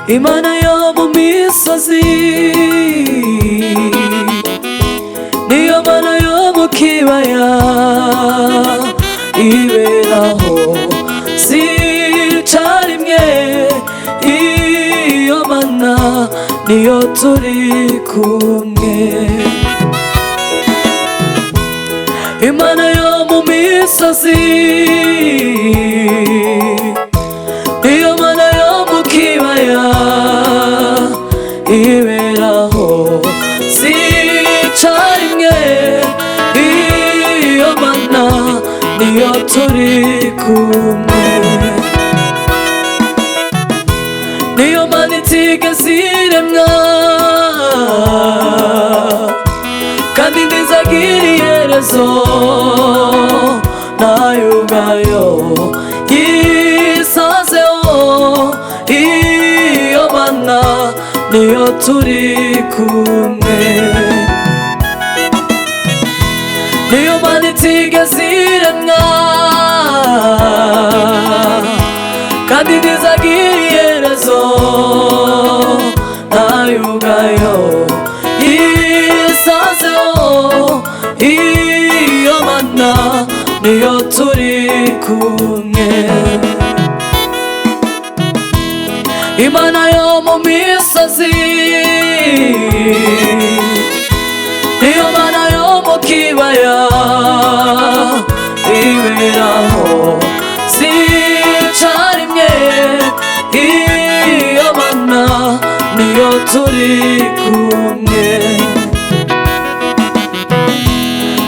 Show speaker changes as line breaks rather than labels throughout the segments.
Imana yo mu misozi, niyo Mana yo mu kibaya, iberaho si icarimwe. Iyo Mana niyo turi kumwe. Imana yo mu misozi, niyo Mana yo mu kibaya, iberaho si icarimwe. Iyo Mana niyo turi kumwe. Niyo Mana itigeze iremwa, kandi ntizagira iherezo, nayo ubwayo yisazeho. Iyo Mana niyo turi kumwe. Niyo Mana itigeze iremwa, kandi ntizagira iherezo, nayo ubwayo yisazeho. Iyo Mana niyo turi kumwe. Imana yo mu misozi, niyo Mana yo mu kibaya, iberaho si icarimwe. Iyo Mana niyo turi kumwe.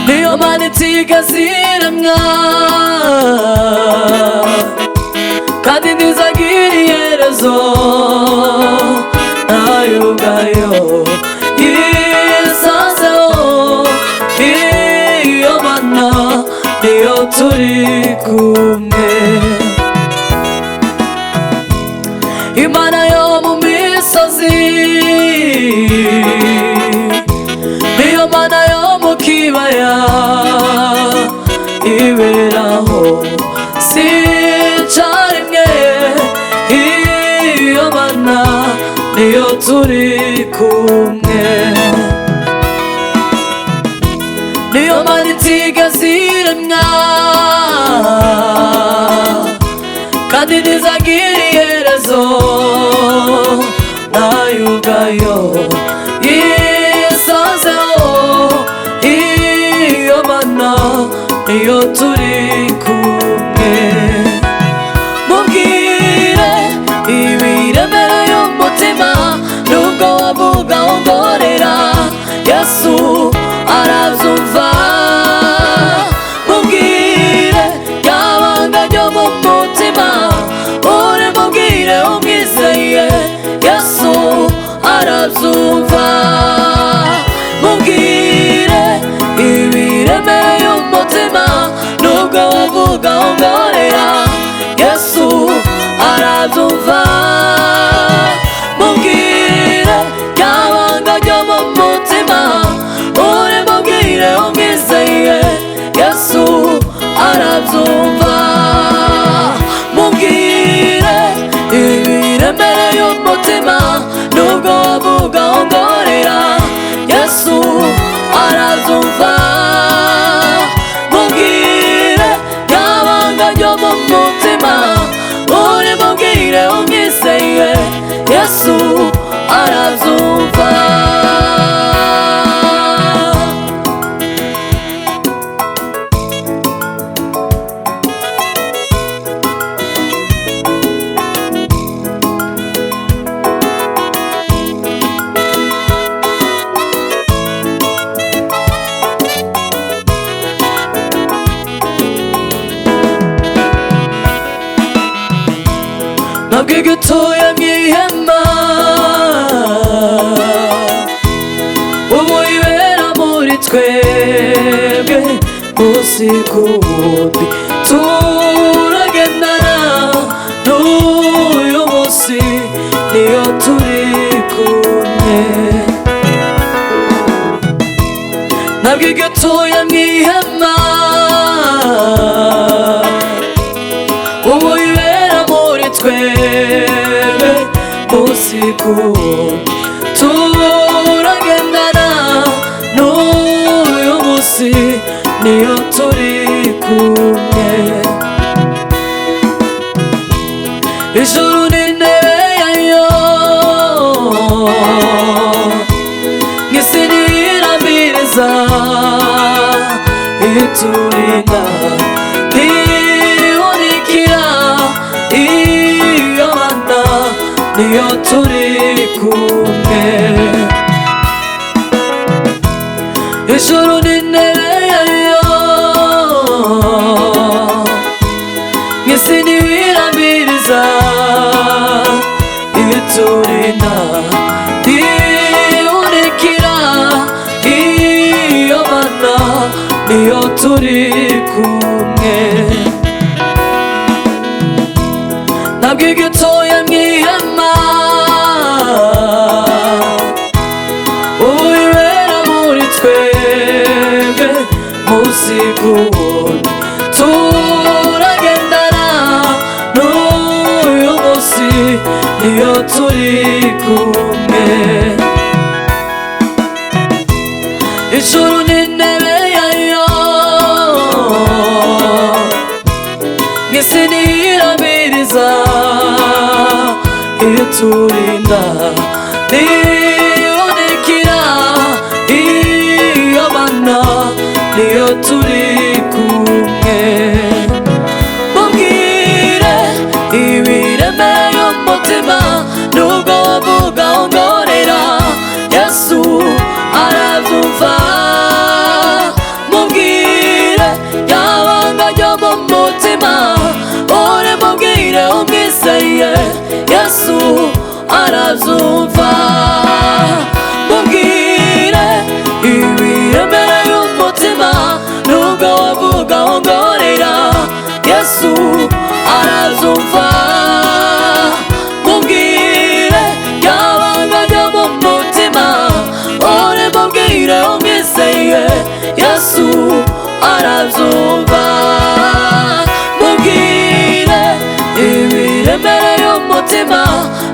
Niyo Mana itigeze iremwa, kandi ntizagira iherezo, nayo ubwayo yisazeho. Iyo Mana niyo turi kumwe. Imana yo mu misozi, niyo Mana yo mu kibaya, iberaho si icarimwe. Iyo Mana niyo turi kumwe. Niyo Mana itigeze iremwa, kandi ntizagira iherezo, nayo ubwayo yisazeho. Iyo Mana niyo turi kumwe. Mubwire ibiremereye umutima, nubwo wavuga ongorera, Yesu arabyumva. Mubwire yabanga ryo mu mutima, urimubwire umwizeye, Yesu arabyumva. Mubwire ibiremereye umutima, nubwo wavuga ongorera, Yesu arabyumva. Mubwire yabanga ryo mu mutima, urimubwire umwizeye, Yesu arabyumva. Mubwire ibiremereye umutima, nubwo wavuga ongorera, Yesu arabyumva. Mubwire yabanga ryo mu mutima, urimubwire umwizeye, Yesu arabyumva. Ntabwo gutuye mu ihema, ubu ibera muri twebwe. Umunsi ku wundi turagendana, gitoya mwihema ubu ibera muri twebwe musiku turagendana n'uyu munsi niyo turi kumwe ijuru n'intebe yayo nk'isi nirambiriza iturinda ntihunikira iyo mana niyo turi kumwe ijuru n'intebe yayo nk'isi nirambiriza iturinda ntihunikira iyo mana niyo turi kumwe ntabwo igitoya mwihema ubu ibera muri twebwe musiku turagendana n'uyu munsi niyo turi kumwe ijuru n'intebe yayo nk'isi nirambiriza iturinda ntihunikira iyo mana niyo turi kumwe mubwire ibiremeye umutima nubwo wavuga ongorera Yesu arabyumva mubwire yabanga ryo mu mutima uri mubwire umwizeye Yesu arabyumva mubwire ibiremereye umutima nubwo wavuga ongorera Yesu arabyumva mubwire yabanga ryo mu mutima uri mubwire umwizeye Yesu arabyumva mubwire ibiremereye umutima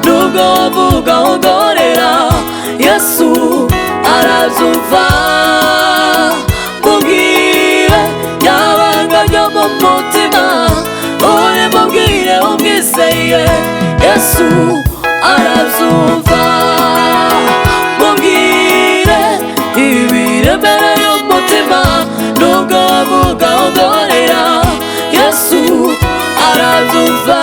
nubwo wavuga ongorera Yesu arabyumva mubwire yabanga ryo mu mutima uri mubwire umwizeye Yesu arabyumva mubwire ibiremereye umutima nubwo wavuga ongorera Yesu arabyumva